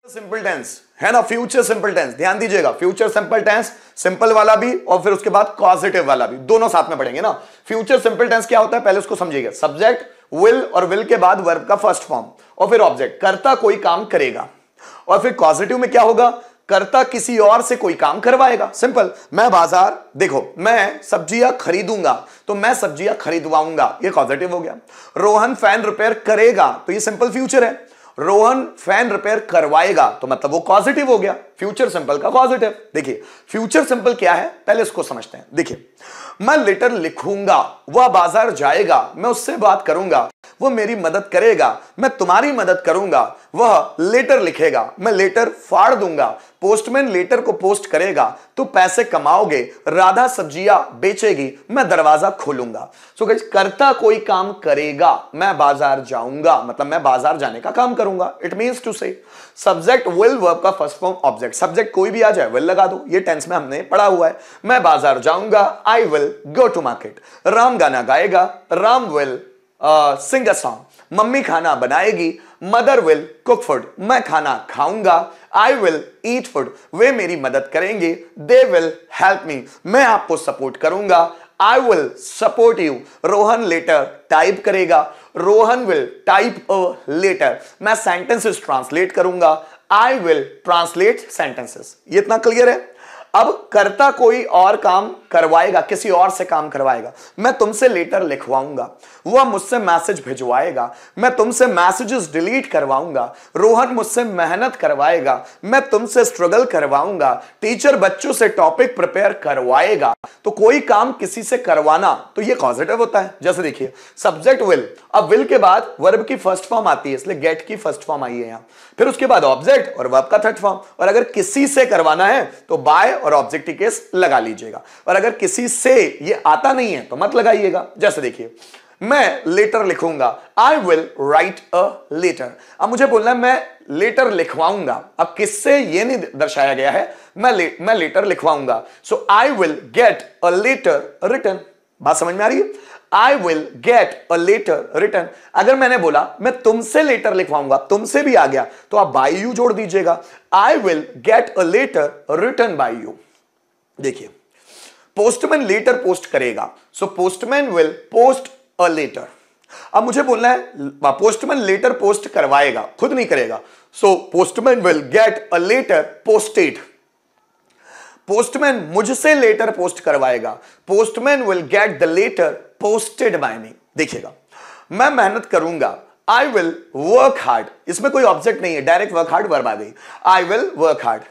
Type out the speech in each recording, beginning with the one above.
Simple tense है ना, future simple tense, ध्यान दीजिएगा, फ्यूचर सिंपल टेंस, सिंपल वाला भी और फिर उसके बाद कॉजेटिव वाला भी, दोनों साथ में पढ़ेंगे ना। फ्यूचर सिंपल टेंस क्या होता है पहले उसको समझिएगा, सब्जेक्ट विल और विल के बाद वर्ब का फर्स्ट फॉर्म और फिर ऑब्जेक्ट, करता कोई काम करेगा। और फिर कॉजेटिव में क्या होगा, करता किसी और से कोई काम करवाएगा। सिंपल, मैं बाजार, देखो मैं सब्जियां खरीदूंगा तो मैं सब्जियां खरीदवाऊंगा, ये कॉजेटिव हो गया। रोहन फैन रिपेयर करेगा तो ये सिंपल फ्यूचर है, रोहन फैन रिपेयर करवाएगा तो मतलब वो पॉजिटिव हो गया, फ्यूचर सिंपल का पॉजिटिव। देखिए फ्यूचर सिंपल क्या है पहले इसको समझते हैं। देखिए मैं लेटर लिखूंगा, वह बाजार जाएगा, मैं उससे बात करूंगा, वो मेरी मदद करेगा, मैं तुम्हारी मदद करूंगा, वह लेटर लिखेगा, मैं लेटर फाड़ दूंगा, पोस्टमैन लेटर को पोस्ट करेगा, तो पैसे कमाओगे, राधा सब्जियां बेचेगी, मैं दरवाजा खोलूंगा। सो गाइस करता कोई काम करेगा, मैं बाजार जाऊंगा मतलब मैं बाजार जाने का काम करूंगा। इट मींस टू से सब्जेक्ट विल वर्ब का फर्स्ट फॉर्म ऑब्जेक्ट, सब्जेक्ट कोई भी आ जाए विल लगा दो, ये टेंस में हमने पढ़ा हुआ है। मैं बाजार जाऊंगा, I will go to market. Ram गाना गाएगा, Ram will sing a song. Mummy खाना बनाएगी, मदर विल कुक फूड, मैं खाना खाऊंगा, आई विल ईट फूड, वे मेरी मदद करेंगे, दे विल हेल्प मी, मैं आपको सपोर्ट करूंगा, I will support you. Rohan letter type करेगा, Rohan will type a letter, मैं सेंटेंसेस ट्रांसलेट करूंगा, आई विल ट्रांसलेट सेंटेंसेस। ये इतना क्लियर है। अब करता कोई और काम करवाएगा, किसी और से काम करवाएगा, मैं तुमसे लेटर लिखवाऊंगा, वह मुझसे मैसेज भिजवाएगा, मैं तुमसे मैसेजेस डिलीट करवाऊंगा, रोहन मुझसे मेहनत करवाएगा, मैं तुमसे स्ट्रगल करवाऊंगा, टीचर बच्चों से टॉपिक प्रिपेयर करवाएगा। तो कोई काम किसी से करवाना तो ये पॉजिटिव होता है। जैसे देखिए सब्जेक्ट विल, अब विल के बाद वर्ब की फर्स्ट फॉर्म आती है इसलिए गेट की फर्स्ट फॉर्म आई है यहां, फिर उसके बाद ऑब्जेक्ट और वर्ब का थर्ड फॉर्म। और अगर किसी से करवाना है तो बाय और ऑब्जेक्टिव केस लगा लीजिएगा, और अगर किसी से ये आता नहीं है तो मत लगाइएगा। जैसे देखिए मैं लेटर लिखूंगा, I will write a letter. अब मुझे बोलना है मैं लेटर लिखवाऊंगा, अब किससे ये नहीं दर्शाया गया है, मैं लेटर लिखवाऊंगा, so I will get a letter written. बात समझ में आ रही है, I will get a letter written. अगर मैंने बोला मैं तुमसे लेटर लिखवाऊंगा, तुमसे भी आ गया तो आप बाय यू जोड़ दीजिएगा, I will get a letter written by you. देखिए पोस्टमैन लेटर पोस्ट करेगा, so postman will post a letter. अब मुझे बोलना है पोस्टमैन लेटर पोस्ट करवाएगा, खुद नहीं करेगा, so postman will get a letter posted. Postman मुझसे लेटर पोस्ट करवाएगा, postman will get the letter posted by me. देखिएगा मैं मेहनत करूंगा, आई विल वर्क हार्ड, इसमें कोई ऑब्जेक्ट नहीं है, डायरेक्ट वर्क हार्ड वर्ब आ गई, आई विल वर्क हार्ड।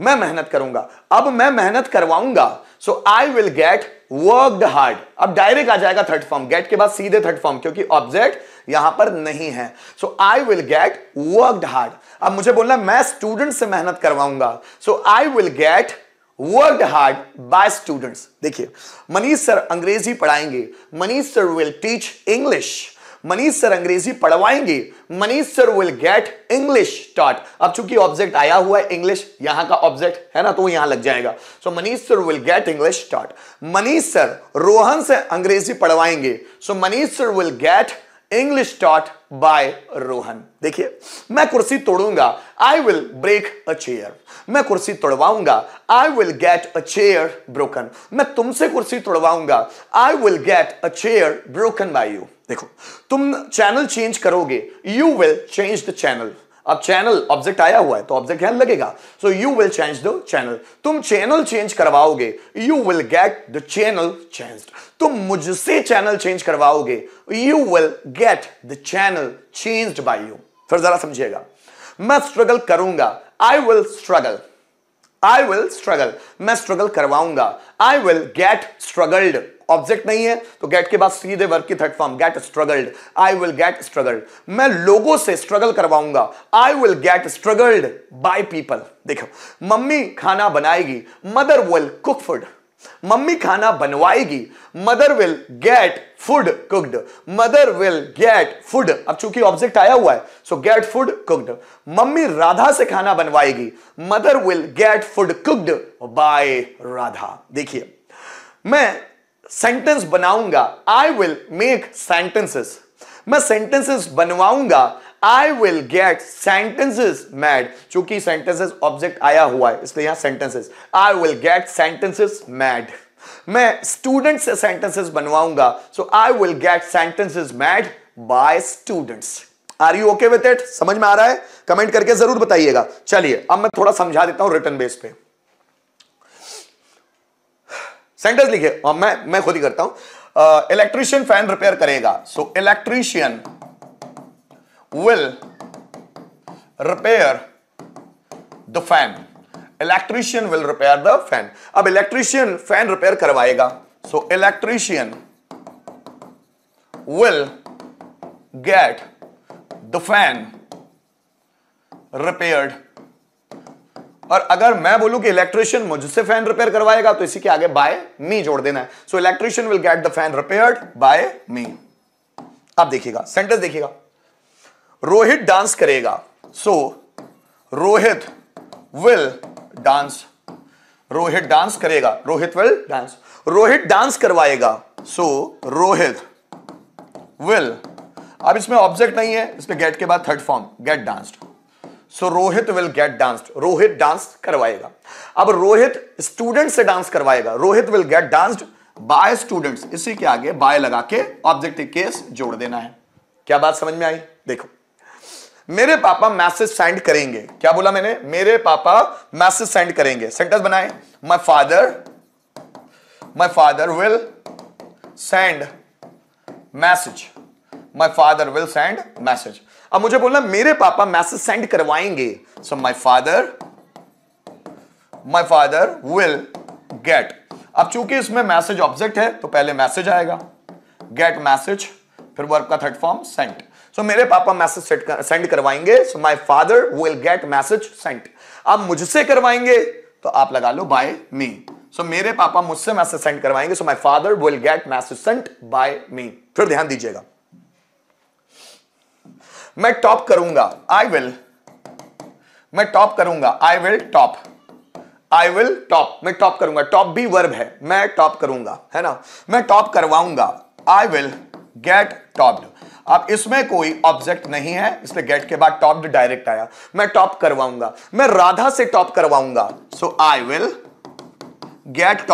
मैं मेहनत करूंगा, अब मैं मेहनत करवाऊंगा, so I will get worked hard. अब डायरेक्ट आ जाएगा थर्ड फॉर्म, गेट के बाद सीधे थर्ड फॉर्म क्योंकि ऑब्जेक्ट यहां पर नहीं है, so I will get worked hard. अब मुझे बोलना मैं स्टूडेंट से मेहनत करवाऊंगा, so I will get worked hard by students. देखिए मनीष सर अंग्रेजी पढ़ाएंगे, Manish sir will teach English, Manish sir अंग्रेजी पढ़वाएंगे, Manish sir will get English taught. अब चूंकि ऑब्जेक्ट आया हुआ है इंग्लिश, यहां का ऑब्जेक्ट है ना तो यहां लग जाएगा, so Manish sir will get English taught. Manish sir Rohan से अंग्रेजी पढ़वाएंगे, so Manish sir will get English taught by Rohan. देखिए मैं कुर्सी तोड़ूंगा, I will break a chair, मैं कुर्सी तोड़वाऊंगा, I will get a chair broken. मैं तुमसे कुर्सी तोड़वाऊंगा, I will get a chair broken by you. देखो तुम चैनल चेंज करोगे, you will change the channel. अब चैनल ऑब्जेक्ट आया हुआ है तो ऑब्जेक्ट यहां लगेगा, so you will change the channel. तुम चैनल चेंज करवाओगे, you will get the channel changed. तुम मुझसे चैनल चेंज करवाओगे, you will get the channel changed by you. फिर जरा समझिएगा, मैं स्ट्रगल करूंगा, I will struggle, I will struggle, मैं स्ट्रगल करवाऊंगा, I will get struggled. Object नहीं है तो गेट के बाद सीधे वर्ब की third form get struggled, I will get struggled. मैं लोगों से स्ट्रगल करवाऊंगा, I will get struggled by people. देखो मम्मी खाना बनाएगी, mother will cook food, mummy खाना बनवाएगी, mother will get food cooked, mother will get food. अब चूंकि ऑब्जेक्ट आया हुआ है so get food cooked. Mummy Radha से खाना बनवाएगी, mother will get food cooked by Radha. देखिए मैं सेंटेंस बनाऊंगा, आई विल मेक सेंटेंसेस, मैं सेंटेंसेस बनवाऊंगा, I will get sentences mad, चूंकि सेंटेंसेस ऑब्जेक्ट आया हुआ है इसलिए यहां sentences, I will get sentences made, मैं स्टूडेंट से सेंटेंसेस बनवाऊंगा, so I will get sentences made by students. Are you okay with it? समझ में आ रहा है? कमेंट करके जरूर बताइएगा। चलिए अब मैं थोड़ा समझा देता हूं रिटन बेस पे। सेंटेंस लिखिए और मैं खुद ही करता हूं। इलेक्ट्रीशियन फैन रिपेयर करेगा, so electrician will repair the fan, electrician will repair the fan. अब इलेक्ट्रीशियन फैन रिपेयर करवाएगा, so electrician will get the fan repaired. और अगर मैं बोलूं कि इलेक्ट्रीशियन मुझसे फैन रिपेयर करवाएगा तो इसी के आगे बाय मी जोड़ देना है, so electrician will get the fan repaired by me. अब देखिएगा सेंटेंस देखिएगा, रोहित डांस करेगा, so Rohit will dance, Rohit dance करेगा, Rohit will dance. Rohit dance करवाएगा, सो रोहित विल, अब इसमें ऑब्जेक्ट नहीं है इसमें गेट के बाद third form get danced, so Rohit will get danced, Rohit dance करवाएगा। अब रोहित स्टूडेंट से डांस करवाएगा, Rohit will get danced by students, इसी के आगे बाय लगा के ऑब्जेक्टिव केस जोड़ देना है। क्या बात समझ में आई? देखो, मेरे पापा मैसेज सेंड करेंगे, क्या बोला मैंने? मेरे पापा मैसेज सेंड करेंगे। सेंटेंस बनाए, my father will send message, my father will send message. अब मुझे बोलना मेरे पापा मैसेज सेंड करवाएंगे, so my father will gate. अब चूंकि इसमें मैसेज ऑब्जेक्ट है तो पहले मैसेज आएगा, गेट मैसेज, फिर वर्ब का थर्ड फॉर्म सेंट, सो मेरे पापा मैसेज सेंड करवाएंगे, so my father will get message sent. अब मुझसे करवाएंगे तो आप लगा लो बाय मी, सो मेरे पापा मुझसे मैसेज सेंड करवाएंगे, so my father will get message sent by me. फिर ध्यान दीजिएगा, मैं टॉप करूंगा, मैं टॉप करूंगा, आई विल टॉप, मैं टॉप करूंगा, टॉप भी वर्ब है, मैं टॉप करूंगा, है ना। मैं टॉप करवाऊंगा, आई विल गेट टॉप्ड। अब इसमें कोई ऑब्जेक्ट नहीं है इसलिए गेट के बाद टॉप्ड डायरेक्ट आया, मैं टॉप करवाऊंगा। मैं राधा से टॉप करवाऊंगा, so I will get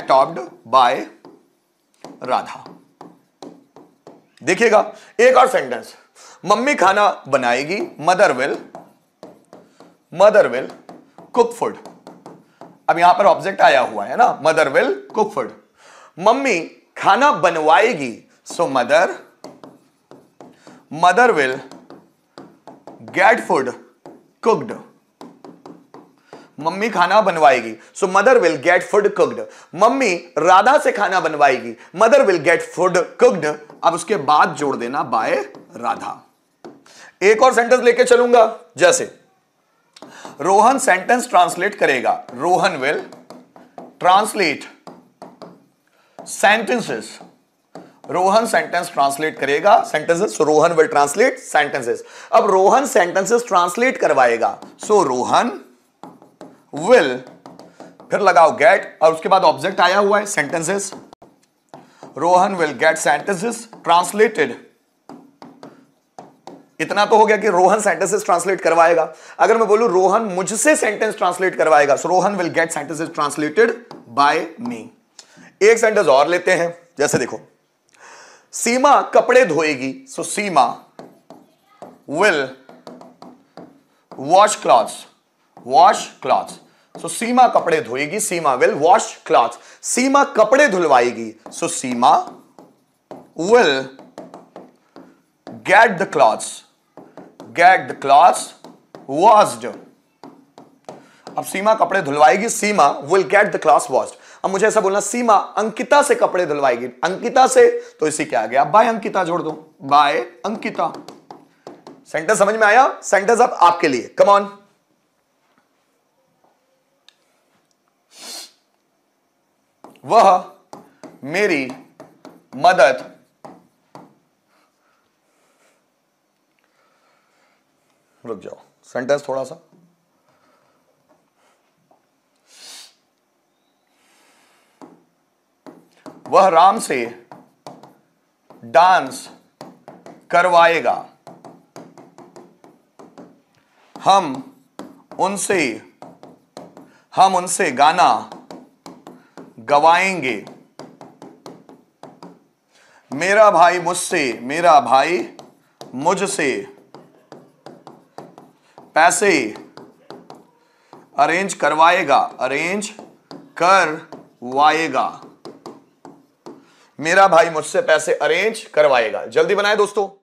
topped by Radha. देखिएगा एक और सेंटेंस, मम्मी खाना बनाएगी, मदर विल कुक फूड। अब यहां पर ऑब्जेक्ट आया हुआ है ना, mother will cook food. Mummy खाना बनवाएगी, so mother will get food cooked. Mummy खाना बनवाएगी, so mother will get food cooked. Mummy Radha से खाना बनवाएगी, mother will get food cooked. अब उसके बाद जोड़ देना बाय राधा। एक और सेंटेंस लेके चलूंगा, जैसे रोहन सेंटेंस ट्रांसलेट करेगा, Rohan will translate sentences, Rohan sentence translate करेगा sentences, so Rohan will translate sentences. अब रोहन सेंटेंसेस ट्रांसलेट करवाएगा, सो रोहन विल, फिर लगाओ गेट और उसके बाद ऑब्जेक्ट आया हुआ है sentences, Rohan will get sentences translated. इतना तो हो गया कि रोहन सेंटेंसेस ट्रांसलेट करवाएगा। अगर मैं बोलूं रोहन मुझसे सेंटेंस ट्रांसलेट करवाएगा, so Rohan will get sentences translated by me. एक सेंटेंस और लेते हैं, जैसे देखो, सीमा कपड़े धोएगी, so Seema will wash clothes, so Seema कपड़े धोएगी, Seema will wash clothes. Seema कपड़े धुलवाएगी, so Seema will get the clothes washed. अब सीमा कपड़े धुलवाएगी, Seema will get the clothes washed. अब मुझे ऐसा बोलना, सीमा अंकिता से कपड़े धुलवाएगी, अंकिता से, तो इसी के आगे आप बाय अंकिता जोड़ दो, बाय अंकिता। सेंटेंस समझ में आया? सेंटेंस अब आपके लिए, कम ऑन। वह मेरी मदद रुक जाओ, सेंटेंस थोड़ा सा, वह राम से डांस करवाएगा। हम उनसे गाना गवाएंगे। मेरा भाई मुझसे पैसे अरेंज करवाएगा। मेरा भाई मुझसे पैसे अरेंज करवाएगा। जल्दी बनाए दोस्तों।